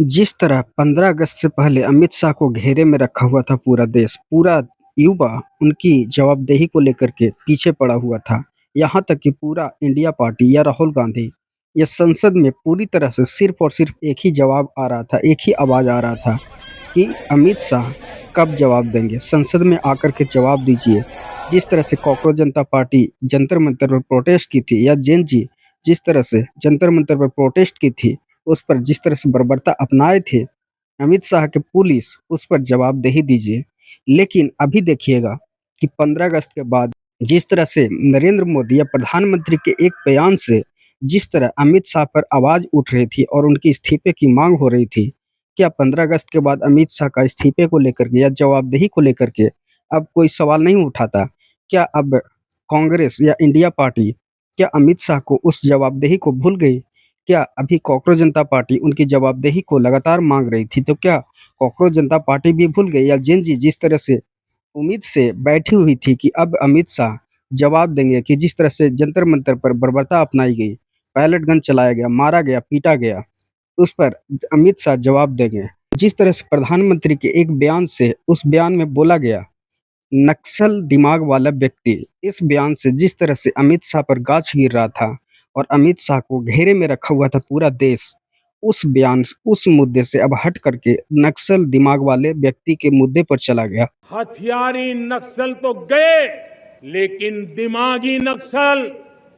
जिस तरह 15 अगस्त से पहले अमित शाह को घेरे में रखा हुआ था पूरा देश, पूरा युवा उनकी जवाबदेही को लेकर के पीछे पड़ा हुआ था। यहाँ तक कि पूरा इंडिया पार्टी या राहुल गांधी या संसद में पूरी तरह से सिर्फ और सिर्फ एक ही जवाब आ रहा था, एक ही आवाज़ आ रहा था कि अमित शाह कब जवाब देंगे? संसद में आकर के जवाब दीजिए। जिस तरह से कॉकरोच जनता पार्टी जंतर मंतर पर प्रोटेस्ट की थी या जेन जी जिस तरह से जंतर मंतर पर प्रोटेस्ट की थी, उस पर जिस तरह से बर्बरता अपनाए थे अमित शाह के पुलिस, उस पर जवाबदेही दीजिए। लेकिन अभी देखिएगा कि 15 अगस्त के बाद जिस तरह से नरेंद्र मोदी या प्रधानमंत्री के एक बयान से जिस तरह अमित शाह पर आवाज़ उठ रही थी और उनके इस्तीफे की मांग हो रही थी, क्या 15 अगस्त के बाद अमित शाह का इस्तीफे को लेकर के या जवाबदेही को लेकर के अब कोई सवाल नहीं उठाता? क्या अब कांग्रेस या इंडिया पार्टी क्या अमित शाह को उस जवाबदेही को भूल गई? क्या अभी कॉकरोच जनता पार्टी उनकी जवाबदेही को लगातार मांग रही थी, तो क्या कॉकरोच जनता पार्टी भी भूल गई? या जेन जी जिस तरह से उम्मीद से बैठी हुई थी कि अब अमित शाह जवाब देंगे कि जिस तरह से जंतर मंतर पर बर्बरता अपनाई गई, पैलेट गन चलाया गया, मारा गया, पीटा गया, उस पर अमित शाह जवाब देंगे। जिस तरह से प्रधानमंत्री के एक बयान से उस बयान में बोला गया नक्सल दिमाग वाला व्यक्ति, इस बयान से जिस तरह से अमित शाह पर गाज गिर रहा था और अमित शाह को घेरे में रखा हुआ था पूरा देश, उस बयान उस मुद्दे से अब हट करके नक्सल दिमाग वाले व्यक्ति के मुद्दे पर चला गया। हथियारी नक्सल तो गए, लेकिन दिमागी नक्सल,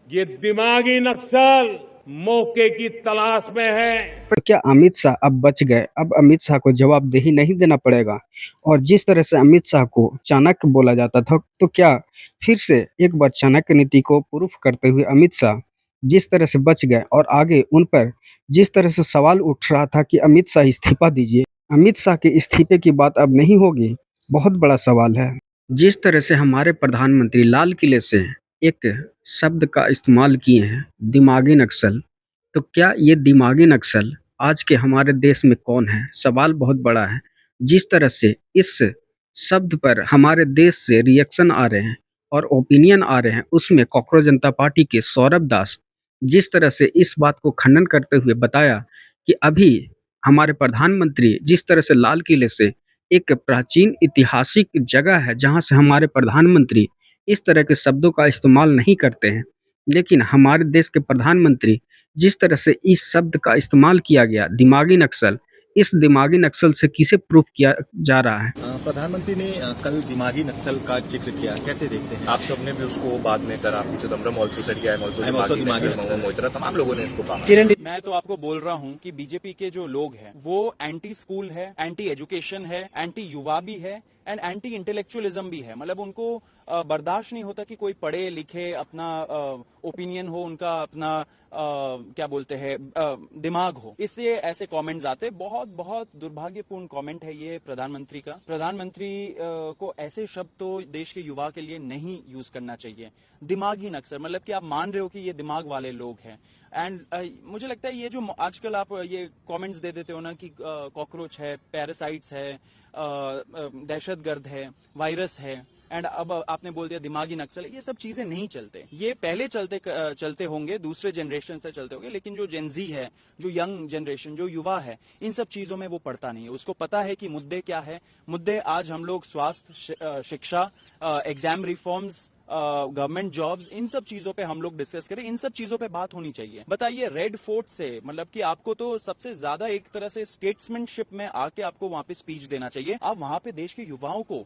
ये दिमागी नक्सल मौके की तलाश में है। पर क्या अमित शाह अब बच गए? अब अमित शाह को जवाबदेही नहीं देना पड़ेगा? और जिस तरह से अमित शाह को चाणक्य बोला जाता था, तो क्या फिर से एक बार चाणक्य नीति को प्रूफ करते हुए अमित शाह जिस तरह से बच गए और आगे उन पर जिस तरह से सवाल उठ रहा था कि अमित शाह इस्तीफा दीजिए, अमित शाह के इस्तीफे की बात अब नहीं होगी, बहुत बड़ा सवाल है। जिस तरह से हमारे प्रधानमंत्री लाल किले से एक शब्द का इस्तेमाल किए हैं, दिमागी नक्सल, तो क्या ये दिमागी नक्सल आज के हमारे देश में कौन है? सवाल बहुत बड़ा है। जिस तरह से इस शब्द पर हमारे देश से रिएक्शन आ रहे हैं और ओपिनियन आ रहे हैं, उसमें कॉकरोच जनता पार्टी के सौरभ दास जिस तरह से इस बात को खंडन करते हुए बताया कि अभी हमारे प्रधानमंत्री जिस तरह से लाल किले से एक प्राचीन ऐतिहासिक जगह है, जहाँ से हमारे प्रधानमंत्री इस तरह के शब्दों का इस्तेमाल नहीं करते हैं। लेकिन हमारे देश के प्रधानमंत्री जिस तरह से इस शब्द का इस्तेमाल किया गया दिमागी नक्सल, इस दिमागी नक्सल से किसे प्रूफ किया जा रहा है? प्रधानमंत्री ने कल दिमागी नक्सल का जिक्र किया, कैसे देखते हैं? आप सबने भी उसको बाद में करा, पी चिदम्बरम ऑल्सो सेड कि आई एम ऑल्सो दिमागी नक्सल, मोइत्रा, तमाम लोगों ने इसको कहा। मैं तो आपको बोल रहा हूँ कि बीजेपी के जो लोग हैं वो एंटी स्कूल है, एंटी एजुकेशन है, एंटी युवा भी है एंड एंटी इंटेलेक्चुअलिज्म भी है। मतलब उनको बर्दाश्त नहीं होता कि कोई पढ़े लिखे, अपना ओपिनियन हो, उनका अपना क्या बोलते हैं दिमाग हो, इससे ऐसे कमेंट्स आते। बहुत बहुत दुर्भाग्यपूर्ण कमेंट है ये प्रधानमंत्री का। प्रधानमंत्री को ऐसे शब्द तो देश के युवा के लिए नहीं यूज करना चाहिए। दिमागी नक्सल मतलब कि आप मान रहे हो कि ये दिमाग वाले लोग हैं। एंड मुझे लगता है ये जो आजकल आप ये कमेंट्स दे देते हो ना कि कॉकरोच है, पैरासाइट्स है, दहशतगर्द है, वायरस है, एंड अब आपने बोल दिया दिमागी नक्सल, ये सब चीजें नहीं चलते। ये पहले चलते होंगे, दूसरे जनरेशन से चलते होंगे, लेकिन जो जेनजी है, जो यंग जनरेशन, जो युवा है, इन सब चीजों में वो पढ़ता नहीं है। उसको पता है कि मुद्दे क्या है। मुद्दे आज हम लोग स्वास्थ्य, शिक्षा, एग्जाम रिफॉर्म्स, गवर्नमेंट जॉब्स, इन सब चीजों पे हम लोग डिस्कस करें। इन सब चीजों पे बात होनी चाहिए। बताइए, रेड फोर्ट से मतलब कि आपको तो सबसे ज्यादा एक तरह से स्टेट्समैनशिप में आके आपको वहां पे स्पीच देना चाहिए। आप वहां पे देश के युवाओं को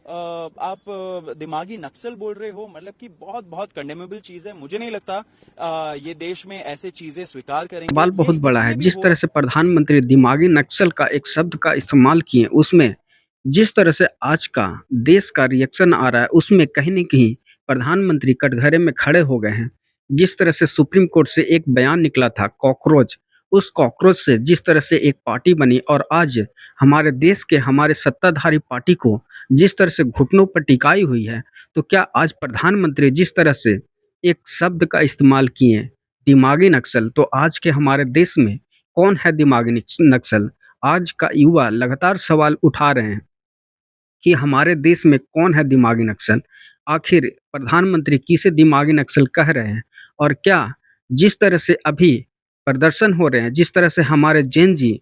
आप दिमागी नक्सल बोल रहे हो, मतलब कि बहुत बहुत कंडेमेबल चीज है। मुझे नहीं लगता ये देश में ऐसे चीजें स्वीकार करेंगे। सवाल बहुत बड़ा है। जिस तरह से प्रधानमंत्री दिमागी नक्सल का एक शब्द का इस्तेमाल किए, उसमें जिस तरह से आज का देश का रिएक्शन आ रहा है, उसमें कहीं न कहीं प्रधानमंत्री कटघरे में खड़े हो गए हैं। जिस तरह से सुप्रीम कोर्ट से एक बयान निकला था कॉकरोच, उस कॉकरोच से जिस तरह से एक पार्टी बनी और आज हमारे देश के हमारे सत्ताधारी पार्टी को जिस तरह से घुटनों पर टिकाई हुई है, तो क्या आज प्रधानमंत्री जिस तरह से एक शब्द का इस्तेमाल किए दिमागी नक्सल, तो आज के हमारे देश में कौन है दिमागी नक्सल? आज का युवा लगातार सवाल उठा रहे हैं कि हमारे देश में कौन है दिमागी नक्सल? आखिर प्रधानमंत्री किसे दिमागी नक्सल कह रहे हैं? और क्या जिस तरह से अभी प्रदर्शन हो रहे हैं, जिस तरह से हमारे जेन जी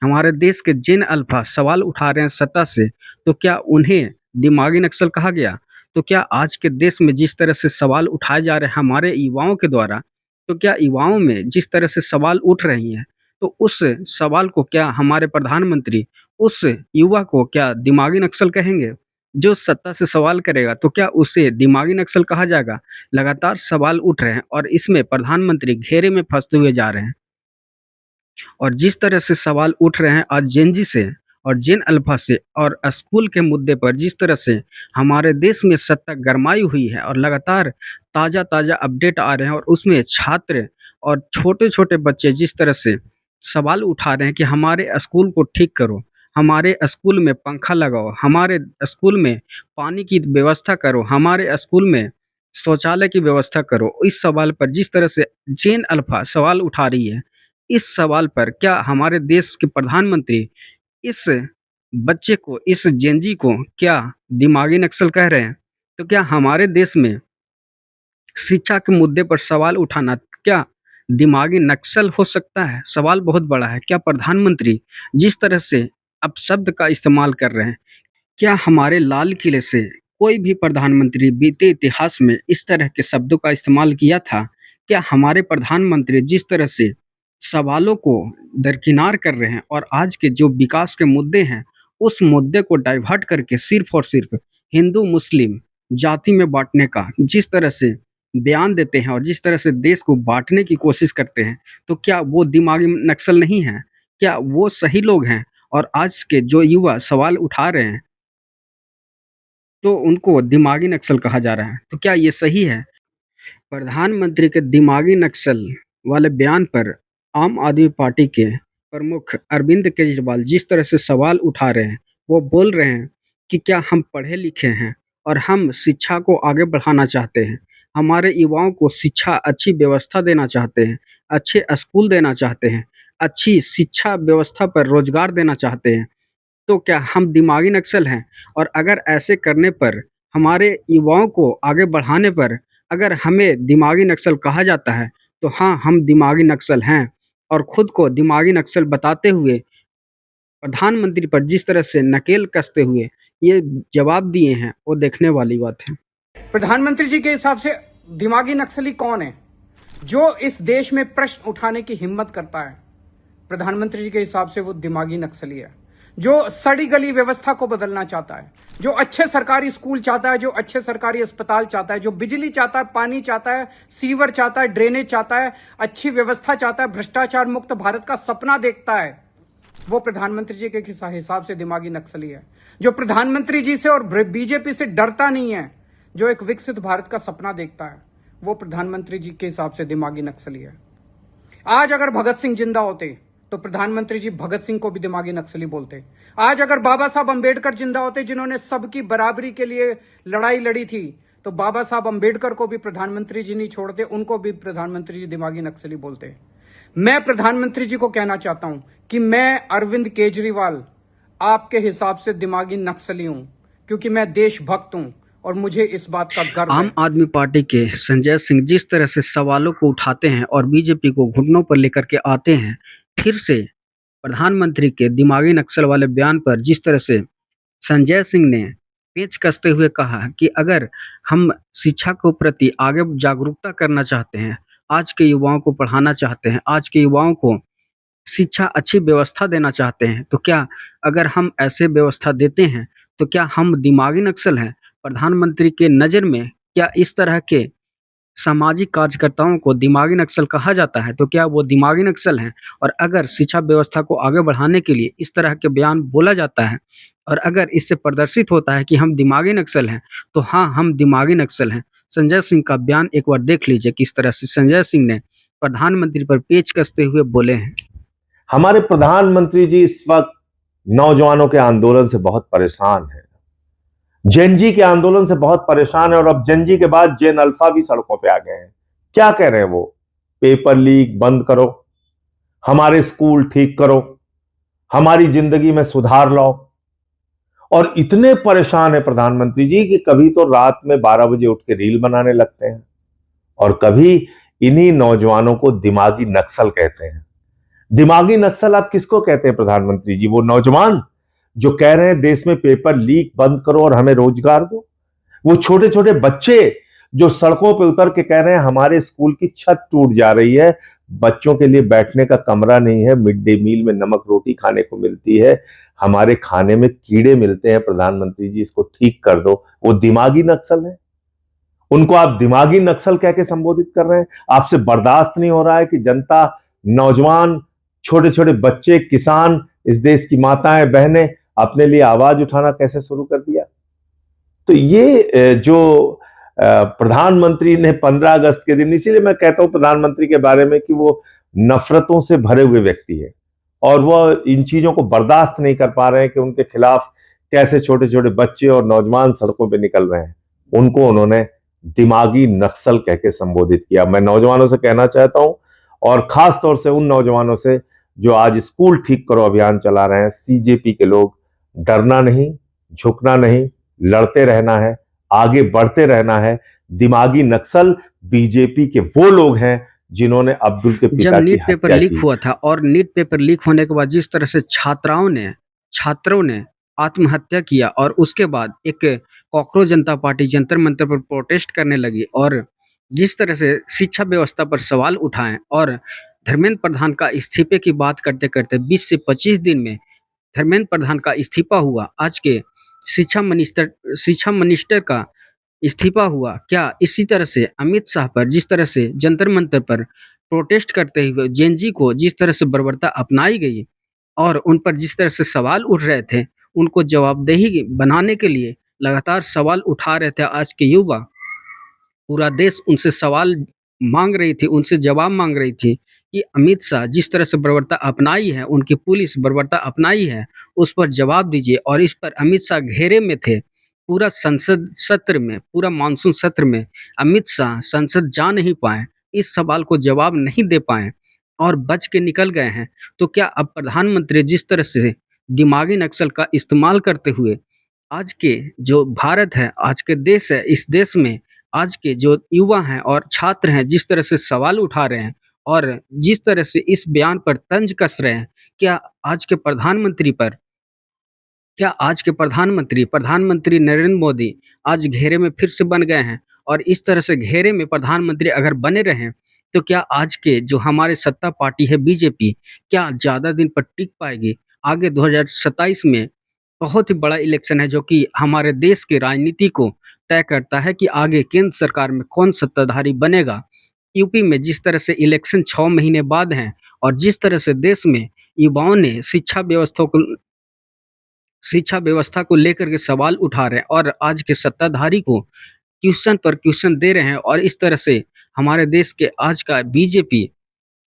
हमारे देश के जिन अल्फा सवाल उठा रहे हैं सत्ता से, तो क्या उन्हें दिमागी नक्सल कहा गया? तो क्या आज के देश में जिस तरह से सवाल उठाए जा रहे हैं हमारे युवाओं के द्वारा, तो क्या युवाओं में जिस तरह से सवाल उठ रही हैं, तो उस सवाल को क्या हमारे प्रधानमंत्री उस युवा को क्या दिमागी नक्सल कहेंगे? जो सत्ता से सवाल करेगा, तो क्या उसे दिमागी नक्सल कहा जाएगा? लगातार सवाल उठ रहे हैं और इसमें प्रधानमंत्री घेरे में फँसते हुए जा रहे हैं। और जिस तरह से सवाल उठ रहे हैं आज जेन ज़ी से और जेन अल्फा से और स्कूल के मुद्दे पर जिस तरह से हमारे देश में सत्ता गरमाई हुई है और लगातार ताज़ा-ताज़ा अपडेट आ रहे हैं और उसमें छात्र और छोटे-छोटे बच्चे जिस तरह से सवाल उठा रहे हैं कि हमारे स्कूल को ठीक करो, हमारे स्कूल में पंखा लगाओ, हमारे स्कूल में पानी की व्यवस्था करो, हमारे स्कूल में शौचालय की व्यवस्था करो। इस सवाल पर जिस तरह से जेन अल्फा सवाल उठा रही है, इस सवाल पर क्या हमारे देश के प्रधानमंत्री इस बच्चे को, इस जेन ज़ी को क्या दिमागी नक्सल कह रहे हैं? तो क्या हमारे देश में शिक्षा के मुद्दे पर सवाल उठाना क्या दिमागी नक्सल हो सकता है? सवाल बहुत बड़ा है। क्या प्रधानमंत्री जिस तरह से अपशब्द का इस्तेमाल कर रहे हैं, क्या हमारे लाल किले से कोई भी प्रधानमंत्री बीते इतिहास में इस तरह के शब्दों का इस्तेमाल किया था? क्या हमारे प्रधानमंत्री जिस तरह से सवालों को दरकिनार कर रहे हैं और आज के जो विकास के मुद्दे हैं, उस मुद्दे को डाइवर्ट करके सिर्फ़ और सिर्फ़ हिंदू-मुस्लिम जाति में बाँटने का जिस तरह से बयान देते हैं और जिस तरह से देश को बाँटने की कोशिश करते हैं, तो क्या वो दिमागी नक्सल नहीं हैं? क्या वो सही लोग हैं? और आज के जो युवा सवाल उठा रहे हैं, तो उनको दिमागी नक्सल कहा जा रहा है। तो क्या ये सही है? प्रधानमंत्री के दिमागी नक्सल वाले बयान पर आम आदमी पार्टी के प्रमुख अरविंद केजरीवाल जिस तरह से सवाल उठा रहे हैं, वो बोल रहे हैं कि क्या हम पढ़े लिखे हैं और हम शिक्षा को आगे बढ़ाना चाहते हैं, हमारे युवाओं को शिक्षा अच्छी व्यवस्था देना चाहते हैं, अच्छे स्कूल देना चाहते हैं, अच्छी शिक्षा व्यवस्था पर रोजगार देना चाहते हैं, तो क्या हम दिमागी नक्सल हैं? और अगर ऐसे करने पर, हमारे युवाओं को आगे बढ़ाने पर अगर हमें दिमागी नक्सल कहा जाता है, तो हाँ, हम दिमागी नक्सल हैं और खुद को दिमागी नक्सल बताते हुए प्रधानमंत्री पर जिस तरह से नकेल कसते हुए ये जवाब दिए हैं, वो देखने वाली बात है। प्रधानमंत्री जी के हिसाब से दिमागी नक्सली कौन है जो इस देश में प्रश्न उठाने की हिम्मत करता है? प्रधानमंत्री जी के हिसाब से वो दिमागी नक्सली है जो सड़ी गली व्यवस्था को बदलना चाहता है, जो अच्छे सरकारी स्कूल चाहता है, जो अच्छे सरकारी अस्पताल चाहता है, जो बिजली चाहता है, पानी चाहता है, सीवर चाहता है, ड्रेनेज चाहता है, अच्छी व्यवस्था चाहता है, भ्रष्टाचार मुक्त भारत का सपना देखता है, वो प्रधानमंत्री जी के हिसाब से दिमागी नक्सली है। जो प्रधानमंत्री जी से और बीजेपी से डरता नहीं है, जो एक विकसित भारत का सपना देखता है, वो प्रधानमंत्री जी के हिसाब से दिमागी नक्सली है। आज अगर भगत सिंह जिंदा होते तो प्रधानमंत्री जी भगत सिंह को भी दिमागी नक्सली बोलते। आज अगर बाबा साहब अंबेडकर जिंदा होते जिन्होंने सबकी बराबरी के लिए लड़ाई लड़ी थी, तो बाबा साहब अंबेडकर को भी प्रधानमंत्री जी नहीं छोड़ते, उनको भी प्रधानमंत्री जी दिमागी नक्सली बोलते। मैं प्रधानमंत्री जी को कहना चाहता हूं कि मैं अरविंद केजरीवाल आपके हिसाब से दिमागी नक्सली हूं, क्योंकि मैं देशभक्त हूं और मुझे इस बात का गर्व है। आम आदमी पार्टी के संजय सिंह जिस तरह से सवालों को उठाते हैं और बीजेपी को घुटनों पर लेकर के आते हैं, फिर से प्रधानमंत्री के दिमागी नक्सल वाले बयान पर जिस तरह से संजय सिंह ने पेच कसते हुए कहा कि अगर हम शिक्षा के प्रति आगे जागरूकता करना चाहते हैं, आज के युवाओं को पढ़ाना चाहते हैं, आज के युवाओं को शिक्षा अच्छी व्यवस्था देना चाहते हैं, तो क्या अगर हम ऐसे व्यवस्था देते हैं, तो क्या हम दिमागी नक्सल हैं? प्रधानमंत्री के नज़र में क्या इस तरह के सामाजिक कार्यकर्ताओं को दिमागी नक्सल कहा जाता है, तो क्या वो दिमागी नक्सल हैं? और अगर शिक्षा व्यवस्था को आगे बढ़ाने के लिए इस तरह के बयान बोला जाता है और अगर इससे प्रदर्शित होता है कि हम दिमागी नक्सल हैं, तो हाँ, हम दिमागी नक्सल हैं। संजय सिंह का बयान एक बार देख लीजिए किस तरह से संजय सिंह ने प्रधानमंत्री पर पेच कसते हुए बोले हैं। हमारे प्रधानमंत्री जी इस वक्त नौजवानों के आंदोलन से बहुत परेशान हैं, जेन जी के आंदोलन से बहुत परेशान है और अब जेन जी के बाद जेन अल्फा भी सड़कों पे आ गए हैं। क्या कह रहे हैं वो? पेपर लीक बंद करो, हमारे स्कूल ठीक करो, हमारी जिंदगी में सुधार लाओ। और इतने परेशान है प्रधानमंत्री जी कि कभी तो रात में 12 बजे उठ के रील बनाने लगते हैं और कभी इन्हीं नौजवानों को दिमागी नक्सल कहते हैं। दिमागी नक्सल आप किसको कहते हैं प्रधानमंत्री जी? वो नौजवान जो कह रहे हैं देश में पेपर लीक बंद करो और हमें रोजगार दो? वो छोटे छोटे बच्चे जो सड़कों पे उतर के कह रहे हैं हमारे स्कूल की छत टूट जा रही है, बच्चों के लिए बैठने का कमरा नहीं है, मिड डे मील में नमक रोटी खाने को मिलती है, हमारे खाने में कीड़े मिलते हैं, प्रधानमंत्री जी इसको ठीक कर दो, वो दिमागी नक्सल है? उनको आप दिमागी नक्सल कह के संबोधित कर रहे हैं? आपसे बर्दाश्त नहीं हो रहा है कि जनता, नौजवान, छोटे छोटे बच्चे, किसान, इस देश की माताएं बहनें अपने लिए आवाज उठाना कैसे शुरू कर दिया? तो ये जो प्रधानमंत्री ने 15 अगस्त के दिन, इसीलिए मैं कहता हूं प्रधानमंत्री के बारे में कि वो नफरतों से भरे हुए व्यक्ति है और वो इन चीजों को बर्दाश्त नहीं कर पा रहे हैं कि उनके खिलाफ कैसे छोटे छोटे बच्चे और नौजवान सड़कों पे निकल रहे हैं। उनको उन्होंने दिमागी नक्सल कह के संबोधित किया। मैं नौजवानों से कहना चाहता हूं और खास तौर से उन नौजवानों से जो आज स्कूल ठीक करो अभियान चला रहे हैं, सीजेपी के लोग, डरना नहीं, झुकना नहीं, लड़ते रहना है, आगे बढ़ते रहना है। दिमागी नक्सल बीजेपी के वो लोग हैं जिन्होंने अब्दुल के पिता जब की नीट पेपर हत्या लीक की। हुआ था और नीट पेपर लीक होने के बाद जिस तरह से छात्रों ने आत्महत्या किया और उसके बाद एक कॉकरोच जनता पार्टी जंतर मंतर पर प्रोटेस्ट करने लगी और जिस तरह से शिक्षा व्यवस्था पर सवाल उठाए और धर्मेंद्र प्रधान का इस्तीफे की बात करते करते 20 से 25 दिन में धर्मेंद्र प्रधान का इस्तीफा हुआ। आज के शिक्षा मिनिस्टर का इस्तीफा हुआ। क्या इसी तरह से अमित शाह पर जिस तरह से जंतर मंतर पर प्रोटेस्ट करते हुए जेन-ज़ी को जिस तरह से बर्बरता अपनाई गई और उन पर जिस तरह से सवाल उठ रहे थे, उनको जवाबदेही बनाने के लिए लगातार सवाल उठा रहे थे आज के युवा। पूरा देश उनसे सवाल माँग रही थी, उनसे जवाब माँग रही थी कि अमित शाह जिस तरह से बर्बरता अपनाई है, उनकी पुलिस बर्बरता अपनाई है, उस पर जवाब दीजिए। और इस पर अमित शाह घेरे में थे। पूरा संसद सत्र में, पूरा मानसून सत्र में अमित शाह संसद जा नहीं पाए, इस सवाल को जवाब नहीं दे पाए और बच के निकल गए हैं। तो क्या अब प्रधानमंत्री जिस तरह से दिमागी नक्सल का इस्तेमाल करते हुए आज के जो भारत है, आज के देश है, इस देश में आज के जो युवा हैं और छात्र हैं, जिस तरह से सवाल उठा रहे हैं और जिस तरह से इस बयान पर तंज कस रहे हैं, क्या आज के प्रधानमंत्री पर क्या आज के प्रधानमंत्री नरेंद्र मोदी आज घेरे में फिर से बन गए हैं? और इस तरह से घेरे में प्रधानमंत्री अगर बने रहें, तो क्या आज के जो हमारे सत्ता पार्टी है बीजेपी, क्या ज़्यादा दिन पर टिक पाएगी? आगे 2027 में बहुत ही बड़ा इलेक्शन है जो कि हमारे देश की राजनीति को तय करता है कि आगे केंद्र सरकार में कौन सत्ताधारी बनेगा। यूपी में जिस तरह से इलेक्शन 6 महीने बाद हैं और जिस तरह से देश में युवाओं ने शिक्षा व्यवस्था को लेकर के सवाल उठा रहे हैं और आज के सत्ताधारी को क्वेश्चन पर क्वेश्चन दे रहे हैं और इस तरह से हमारे देश के आज का बीजेपी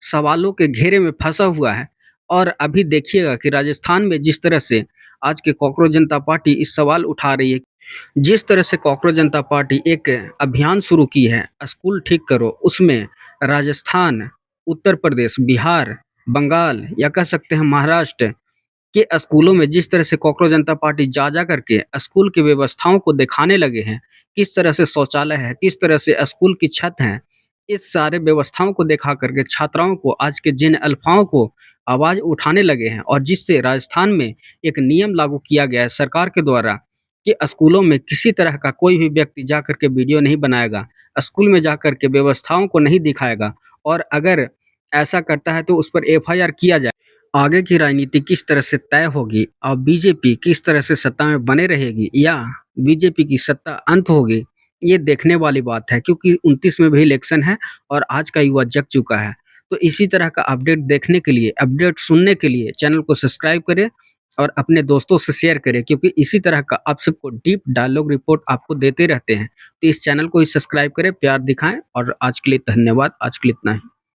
सवालों के घेरे में फंसा हुआ है। और अभी देखिएगा कि राजस्थान में जिस तरह से आज के कॉकरोच जनता पार्टी इस सवाल उठा रही है, जिस तरह से कॉकरोच जनता पार्टी एक अभियान शुरू की है स्कूल ठीक करो, उसमें राजस्थान, उत्तर प्रदेश, बिहार, बंगाल या कह सकते हैं महाराष्ट्र के स्कूलों में जिस तरह से कॉकरोच जनता पार्टी जा करके स्कूल की व्यवस्थाओं को दिखाने लगे हैं, किस तरह से शौचालय है, किस तरह से स्कूल की छत है, इस सारे व्यवस्थाओं को दिखा करके छात्राओं को, आज के जिन अल्फाओं को आवाज़ उठाने लगे हैं और जिससे राजस्थान में एक नियम लागू किया गया है सरकार के द्वारा कि स्कूलों में किसी तरह का कोई भी व्यक्ति जा कर के वीडियो नहीं बनाएगा, स्कूल में जा कर के व्यवस्थाओं को नहीं दिखाएगा और अगर ऐसा करता है तो उस पर एफआईआर किया जाए। आगे की राजनीति किस तरह से तय होगी और बीजेपी किस तरह से सत्ता में बने रहेगी या बीजेपी की सत्ता अंत होगी, ये देखने वाली बात है क्योंकि 29 में भी इलेक्शन है और आज का युवा जग चुका है। तो इसी तरह का अपडेट देखने के लिए, अपडेट सुनने के लिए चैनल को सब्सक्राइब करें और अपने दोस्तों से शेयर करें क्योंकि इसी तरह का आप सबको डीप डायलॉग रिपोर्ट आपको देते रहते हैं। तो इस चैनल को ही सब्सक्राइब करें, प्यार दिखाएं और आज के लिए धन्यवाद। आज के लिए इतना ही।